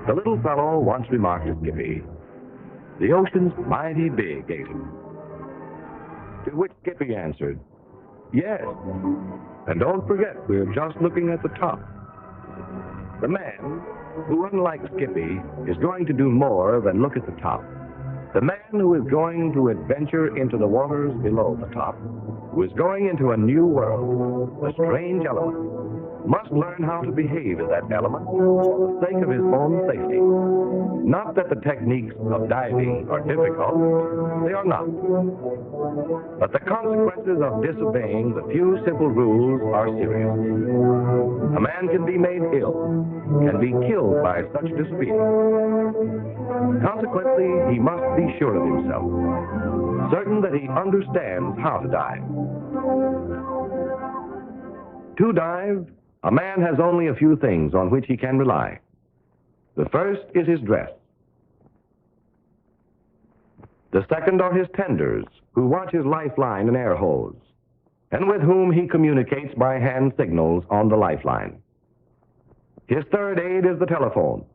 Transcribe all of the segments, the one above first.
The little fellow once remarked to Skippy, "The ocean's mighty big, ain't it?" To which Skippy answered, "Yes. And don't forget, we're just looking at the top." The man, who unlike Skippy, is going to do more than look at the top. The man who is going to adventure into the waters below the top, who is going into a new world, a strange element, must learn how to behave in that element for the sake of his own safety. Not that the techniques of diving are difficult, they are not. But the consequences of disobeying the few simple rules are serious. A man can be made ill, can be killed by such disobedience. Consequently, he must be sure of himself, certain that he understands how to dive. To dive, a man has only a few things on which he can rely. The first is his dress. The second are his tenders, who watch his lifeline and air hose, and with whom he communicates by hand signals on the lifeline. His third aid is the telephone,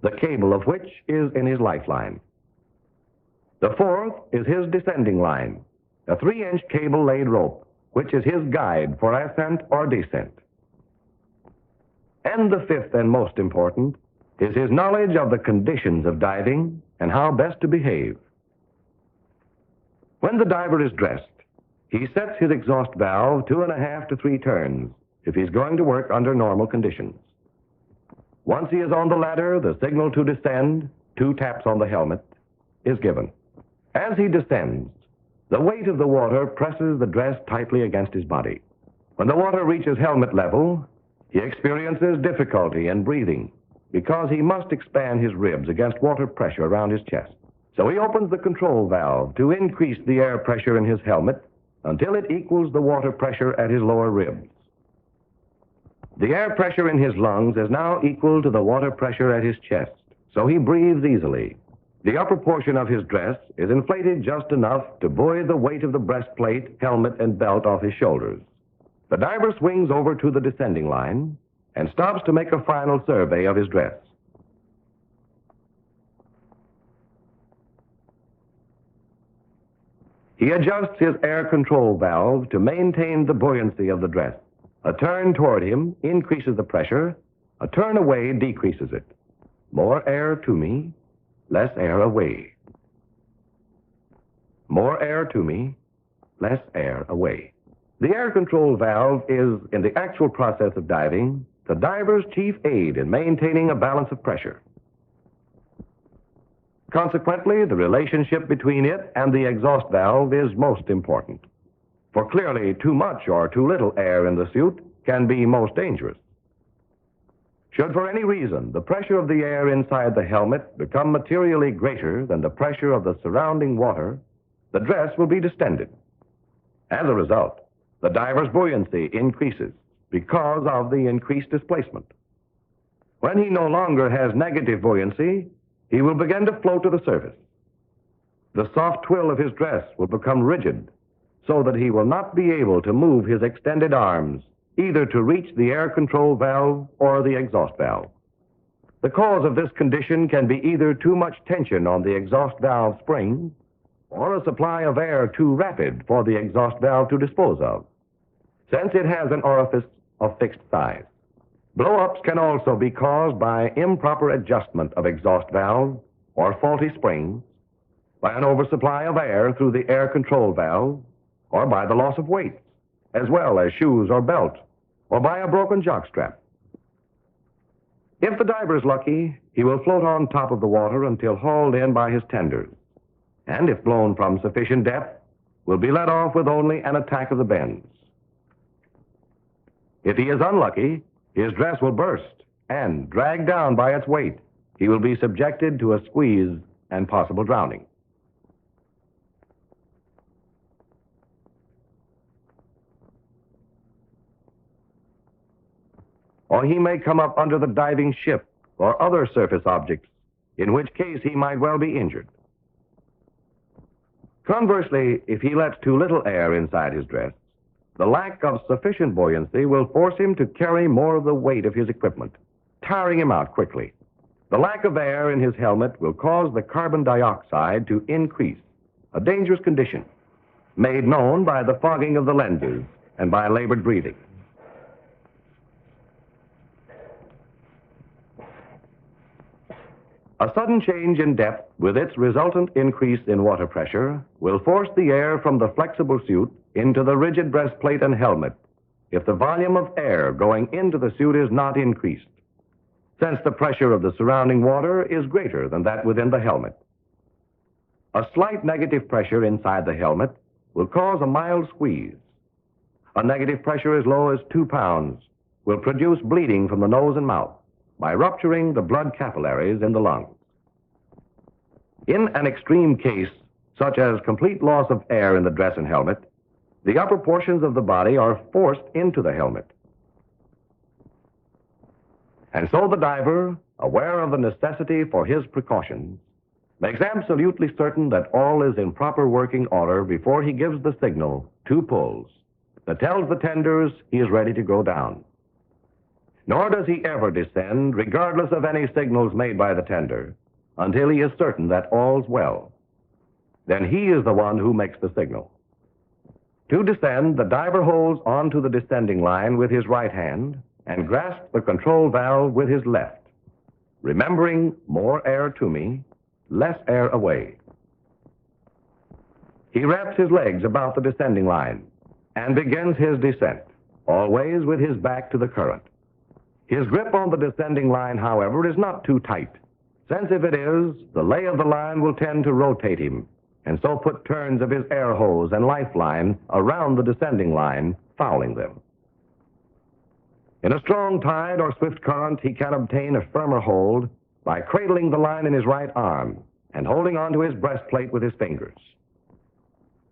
the cable of which is in his lifeline. The fourth is his descending line, a 3-inch cable-laid rope, which is his guide for ascent or descent. And the fifth and most important is his knowledge of the conditions of diving and how best to behave. When the diver is dressed, he sets his exhaust valve 2.5 to 3 turns if he's going to work under normal conditions. Once he is on the ladder, the signal to descend, 2 taps on the helmet, is given. As he descends, the weight of the water presses the dress tightly against his body. When the water reaches helmet level, he experiences difficulty in breathing because he must expand his ribs against water pressure around his chest. So he opens the control valve to increase the air pressure in his helmet until it equals the water pressure at his lower ribs. The air pressure in his lungs is now equal to the water pressure at his chest, so he breathes easily. The upper portion of his dress is inflated just enough to buoy the weight of the breastplate, helmet, and belt off his shoulders. The diver swings over to the descending line and stops to make a final survey of his dress. He adjusts his air control valve to maintain the buoyancy of the dress. A turn toward him increases the pressure, a turn away decreases it. More air to me, less air away. More air to me, less air away. The air control valve is, in the actual process of diving, the diver's chief aid in maintaining a balance of pressure. Consequently, the relationship between it and the exhaust valve is most important. For clearly, too much or too little air in the suit can be most dangerous. Should for any reason the pressure of the air inside the helmet become materially greater than the pressure of the surrounding water, the dress will be distended. As a result, the diver's buoyancy increases because of the increased displacement. When he no longer has negative buoyancy, he will begin to float to the surface. The soft twill of his dress will become rigid so that he will not be able to move his extended arms either to reach the air control valve or the exhaust valve. The cause of this condition can be either too much tension on the exhaust valve spring or a supply of air too rapid for the exhaust valve to dispose of, since it has an orifice of fixed size. Blow-ups can also be caused by improper adjustment of exhaust valve or faulty springs, by an oversupply of air through the air control valve, or by the loss of weight, as well as shoes or belt, or by a broken jockstrap. If the diver is lucky, he will float on top of the water until hauled in by his tenders, and if blown from sufficient depth, will be let off with only an attack of the bends. If he is unlucky, his dress will burst, and, dragged down by its weight, he will be subjected to a squeeze and possible drowning. Or he may come up under the diving ship or other surface objects, in which case he might well be injured. Conversely, if he lets too little air inside his dress, the lack of sufficient buoyancy will force him to carry more of the weight of his equipment, tiring him out quickly. The lack of air in his helmet will cause the carbon dioxide to increase, a dangerous condition, made known by the fogging of the lenses and by labored breathing. A sudden change in depth with its resultant increase in water pressure will force the air from the flexible suit into the rigid breastplate and helmet if the volume of air going into the suit is not increased, since the pressure of the surrounding water is greater than that within the helmet. A slight negative pressure inside the helmet will cause a mild squeeze. A negative pressure as low as 2 pounds will produce bleeding from the nose and mouth by rupturing the blood capillaries in the lungs. In an extreme case, such as complete loss of air in the dress and helmet, the upper portions of the body are forced into the helmet. And so the diver, aware of the necessity for his precautions, makes absolutely certain that all is in proper working order before he gives the signal, 2 pulls, that tells the tenders he is ready to go down. Nor does he ever descend, regardless of any signals made by the tender, until he is certain that all's well. Then he is the one who makes the signal. To descend, the diver holds onto the descending line with his right hand and grasps the control valve with his left, remembering more air to me, less air away. He wraps his legs about the descending line and begins his descent, always with his back to the current. His grip on the descending line, however, is not too tight, since if it is, the lay of the line will tend to rotate him, and so put turns of his air hose and lifeline around the descending line, fouling them. In a strong tide or swift current, he can obtain a firmer hold by cradling the line in his right arm and holding onto his breastplate with his fingers.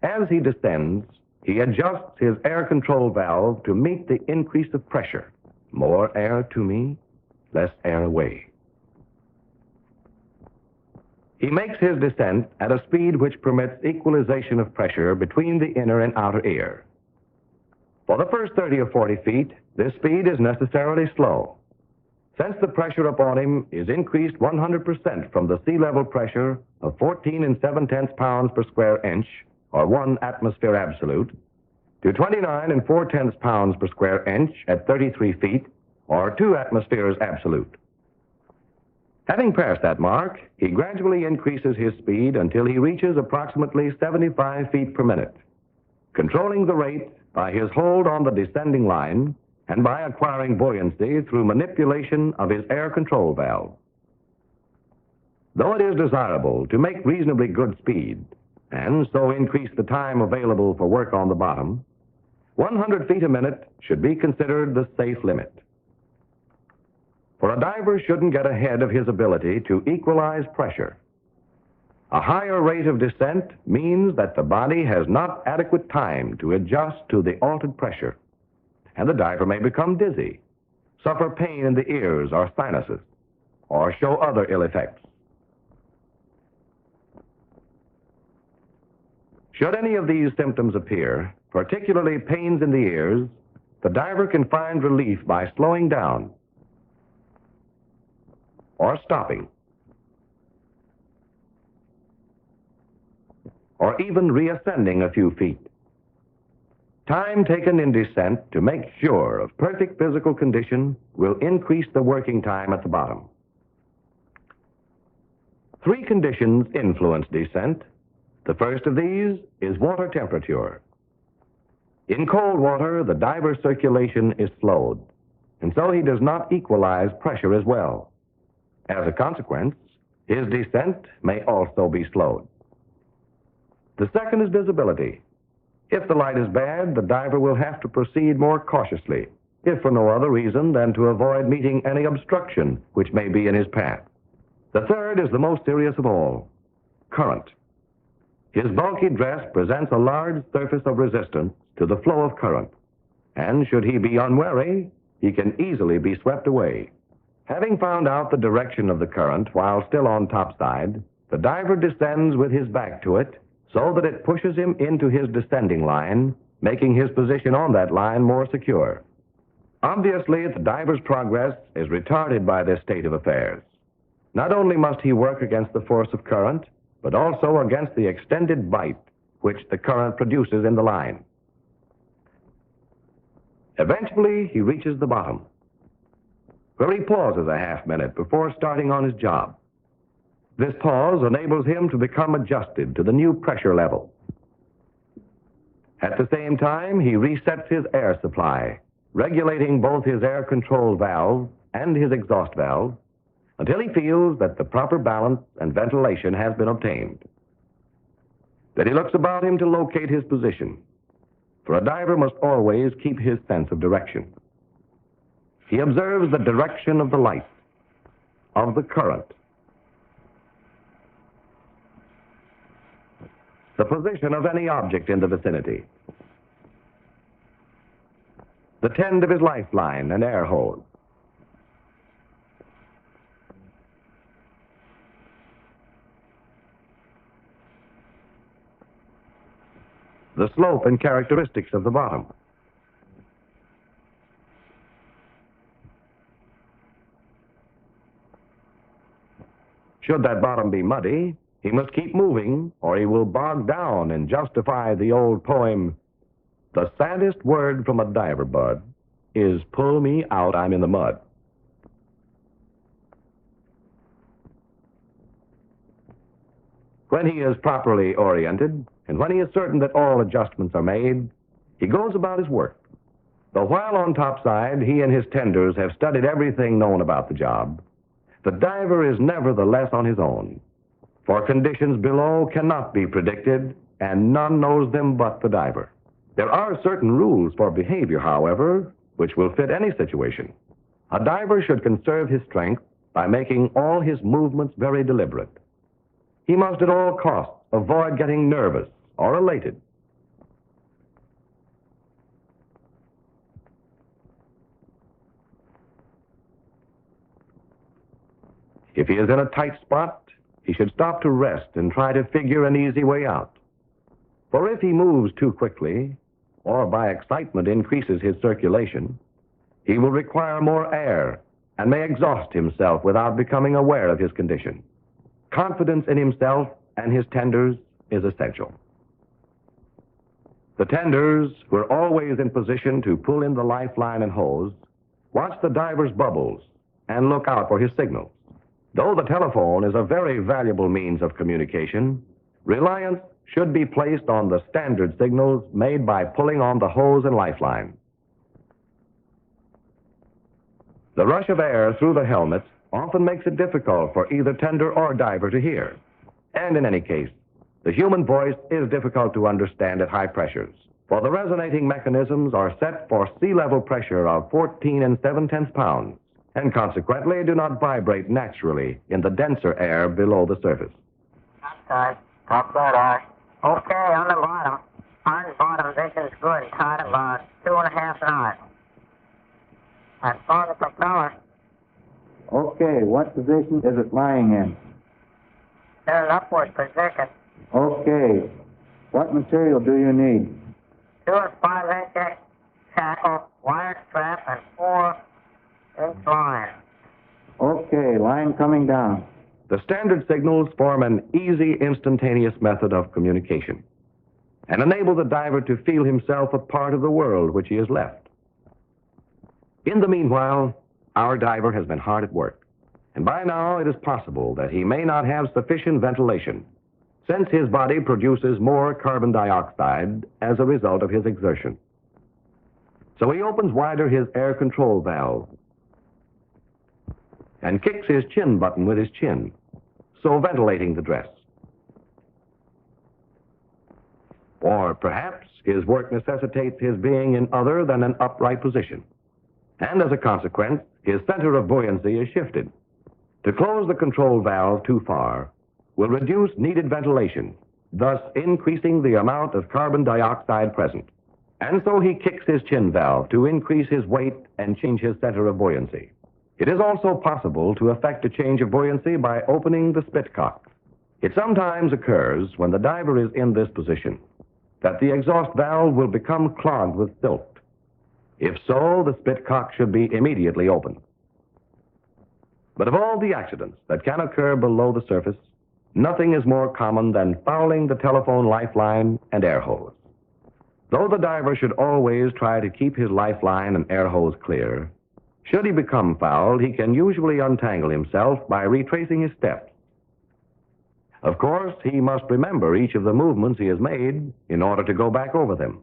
As he descends, he adjusts his air control valve to meet the increase of pressure. More air to me, less air away. He makes his descent at a speed which permits equalization of pressure between the inner and outer ear. For the first 30 or 40 feet, this speed is necessarily slow, since the pressure upon him is increased 100% from the sea level pressure of 14 7/10 pounds per square inch, or 1 atmosphere absolute, to 29 4/10 pounds per square inch at 33 feet, or 2 atmospheres absolute. Having passed that mark, he gradually increases his speed until he reaches approximately 75 feet per minute, controlling the rate by his hold on the descending line and by acquiring buoyancy through manipulation of his air control valve. Though it is desirable to make reasonably good speed, and so increase the time available for work on the bottom, 100 feet a minute should be considered the safe limit. For a diver shouldn't get ahead of his ability to equalize pressure. A higher rate of descent means that the body has not adequate time to adjust to the altered pressure, and the diver may become dizzy, suffer pain in the ears or sinuses, or show other ill effects. Should any of these symptoms appear, particularly pains in the ears, the diver can find relief by slowing down or stopping, or even reascending a few feet. Time taken in descent to make sure of perfect physical condition will increase the working time at the bottom. 3 conditions influence descent. The first of these is water temperature. In cold water, the diver's circulation is slowed, and so he does not equalize pressure as well. As a consequence, his descent may also be slowed. The second is visibility. If the light is bad, the diver will have to proceed more cautiously, if for no other reason than to avoid meeting any obstruction which may be in his path. The third is the most serious of all, current. His bulky dress presents a large surface of resistance to the flow of current, and should he be unwary, he can easily be swept away. Having found out the direction of the current while still on topside, the diver descends with his back to it so that it pushes him into his descending line, making his position on that line more secure. Obviously, the diver's progress is retarded by this state of affairs. Not only must he work against the force of current, but also against the extended bite which the current produces in the line. Eventually, he reaches the bottom, where he pauses a half-minute before starting on his job. This pause enables him to become adjusted to the new pressure level. At the same time, he resets his air supply, regulating both his air control valve and his exhaust valve until he feels that the proper balance and ventilation has been obtained. Then he looks about him to locate his position, for a diver must always keep his sense of direction. He observes the direction of the light, of the current, the position of any object in the vicinity, the tend of his lifeline and air hose, the slope and characteristics of the bottom. Should that bottom be muddy, he must keep moving or he will bog down and justify the old poem, "The saddest word from a diver bud is pull me out, I'm in the mud." When he is properly oriented, and when he is certain that all adjustments are made, he goes about his work. Though while on topside, he and his tenders have studied everything known about the job, the diver is nevertheless on his own, for conditions below cannot be predicted, and none knows them but the diver. There are certain rules for behavior, however, which will fit any situation. A diver should conserve his strength by making all his movements very deliberate. He must at all costs avoid getting nervous or elated. If he is in a tight spot, he should stop to rest and try to figure an easy way out. For if he moves too quickly, or by excitement increases his circulation, he will require more air and may exhaust himself without becoming aware of his condition. Confidence in himself and his tenders is essential. The tenders, who are always in position to pull in the lifeline and hose, watch the diver's bubbles and look out for his signals. Though the telephone is a very valuable means of communication, reliance should be placed on the standard signals made by pulling on the hose and lifeline. The rush of air through the helmet often makes it difficult for either tender or diver to hear. And in any case, the human voice is difficult to understand at high pressures, for the resonating mechanisms are set for sea level pressure of 14 7/10 pounds, and consequently do not vibrate naturally in the denser air below the surface. Topside, topside aye. Okay, on the bottom. On bottom, vision's good. Tide about 2.5 knots. I saw the propeller. Okay, what position is it lying in? In an upward position. Okay, what material do you need? 2 5/8 tackle, wire strap, and 4-inch line. Okay, line coming down. The standard signals form an easy, instantaneous method of communication and enable the diver to feel himself a part of the world which he has left. In the meanwhile, our diver has been hard at work, and by now it is possible that he may not have sufficient ventilation, since his body produces more carbon dioxide as a result of his exertion. So he opens wider his air control valve and kicks his chin button with his chin, so ventilating the dress. Or perhaps his work necessitates his being in other than an upright position, and as a consequence, his center of buoyancy is shifted. To close the control valve too far will reduce needed ventilation, thus increasing the amount of carbon dioxide present. And so he kicks his chin valve to increase his weight and change his center of buoyancy. It is also possible to effect a change of buoyancy by opening the spitcock. It sometimes occurs when the diver is in this position that the exhaust valve will become clogged with silt. If so, the spitcock should be immediately opened. But of all the accidents that can occur below the surface, nothing is more common than fouling the telephone lifeline and air hose. Though the diver should always try to keep his lifeline and air hose clear, should he become fouled, he can usually untangle himself by retracing his steps. Of course, he must remember each of the movements he has made in order to go back over them.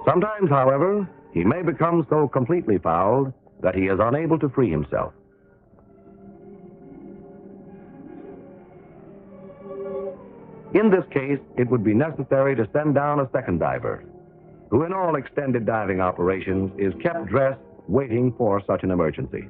Sometimes, however, he may become so completely fouled that he is unable to free himself. In this case, it would be necessary to send down a second diver, who in all extended diving operations is kept dressed waiting for such an emergency.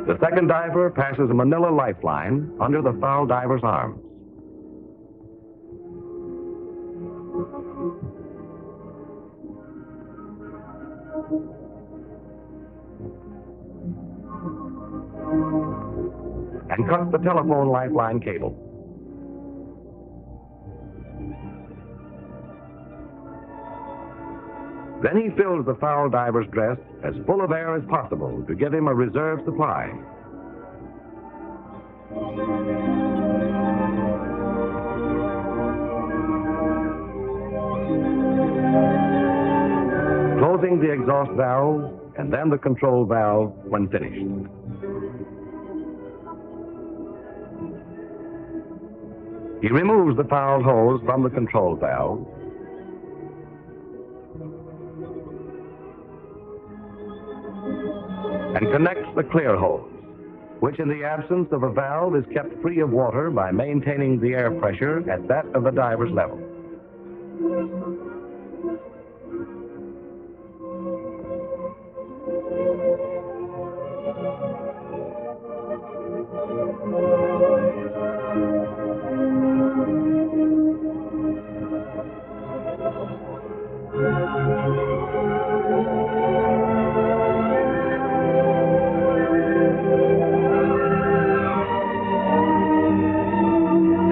The second diver passes a manila lifeline under the foul diver's arms. And cuts the telephone lifeline cable. Then he fills the foul diver's dress as full of air as possible to give him a reserve supply. Closing the exhaust valve and then the control valve when finished. He removes the fouled hose from the control valve and connects the clear hose, which in the absence of a valve is kept free of water by maintaining the air pressure at that of the diver's level.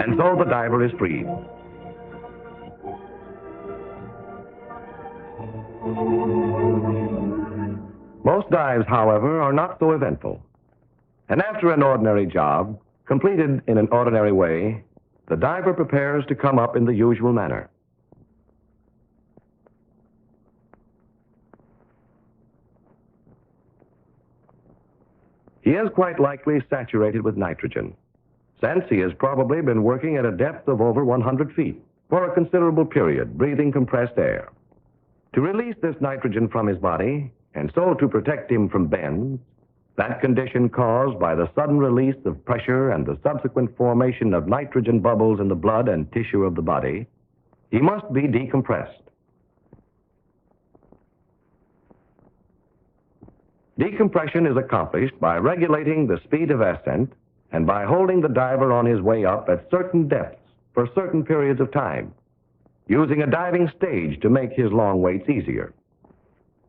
And so the diver is freed. Most dives, however, are not so eventful. And after an ordinary job, completed in an ordinary way, the diver prepares to come up in the usual manner. He is quite likely saturated with nitrogen, since he has probably been working at a depth of over 100 feet for a considerable period, breathing compressed air. To release this nitrogen from his body, and so to protect him from bends, that condition caused by the sudden release of pressure and the subsequent formation of nitrogen bubbles in the blood and tissue of the body, he must be decompressed. Decompression is accomplished by regulating the speed of ascent and by holding the diver on his way up at certain depths for certain periods of time, using a diving stage to make his long waits easier.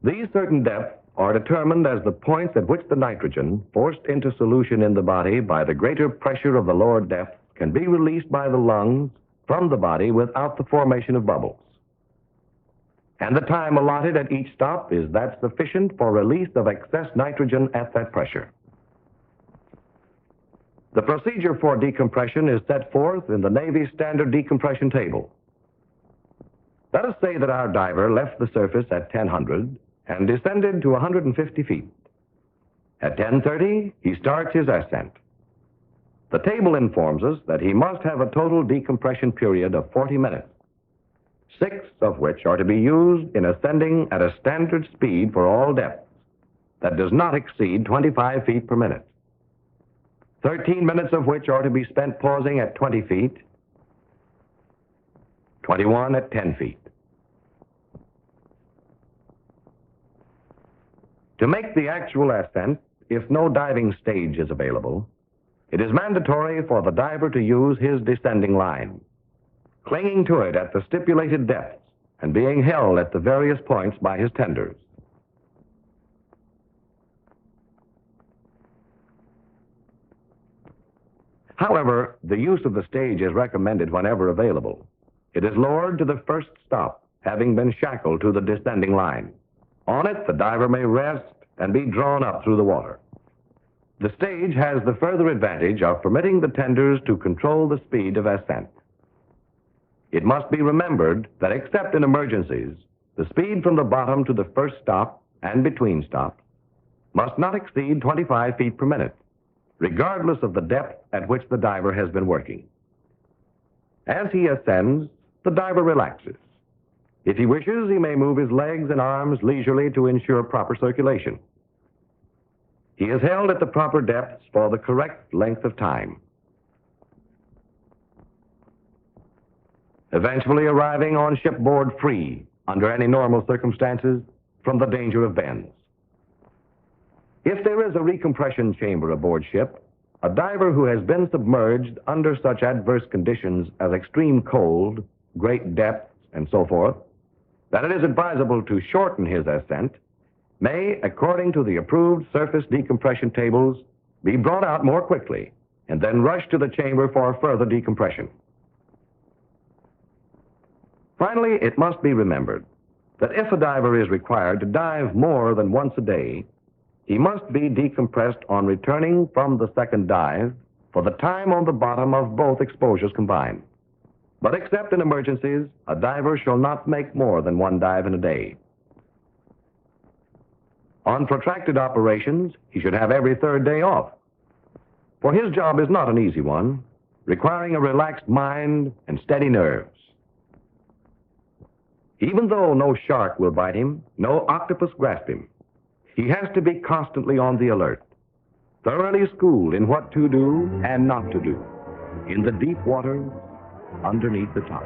These certain depths are determined as the points at which the nitrogen, forced into solution in the body by the greater pressure of the lower depths, can be released by the lungs from the body without the formation of bubbles. And the time allotted at each stop is that sufficient for release of excess nitrogen at that pressure. The procedure for decompression is set forth in the Navy's standard decompression table. Let us say that our diver left the surface at 1000 and descended to 150 feet. At 10:30, he starts his ascent. The table informs us that he must have a total decompression period of 40 minutes, 6 of which are to be used in ascending at a standard speed for all depths that does not exceed 25 feet per minute, 13 minutes of which are to be spent pausing at 20 feet, 21 at 10 feet. To make the actual ascent, if no diving stage is available, it is mandatory for the diver to use his descending line, clinging to it at the stipulated depths and being held at the various points by his tenders. However, the use of the stage is recommended whenever available. It is lowered to the first stop, having been shackled to the descending line. On it, the diver may rest and be drawn up through the water. The stage has the further advantage of permitting the tenders to control the speed of ascent. It must be remembered that except in emergencies, the speed from the bottom to the first stop and between stops must not exceed 25 feet per minute, regardless of the depth at which the diver has been working. As he ascends, the diver relaxes. If he wishes, he may move his legs and arms leisurely to ensure proper circulation. He is held at the proper depths for the correct length of time, eventually arriving on shipboard free, under any normal circumstances, from the danger of bends. If there is a recompression chamber aboard ship, a diver who has been submerged under such adverse conditions as extreme cold, great depths, and so forth, that it is advisable to shorten his ascent, may, according to the approved surface decompression tables, be brought out more quickly and then rushed to the chamber for further decompression. Finally, it must be remembered that if a diver is required to dive more than once a day, he must be decompressed on returning from the second dive for the time on the bottom of both exposures combined. But except in emergencies, a diver shall not make more than one dive in a day. On protracted operations, he should have every third day off, for his job is not an easy one, requiring a relaxed mind and steady nerves. Even though no shark will bite him, no octopus grasp him, he has to be constantly on the alert, thoroughly schooled in what to do and not to do in the deep waters underneath the top.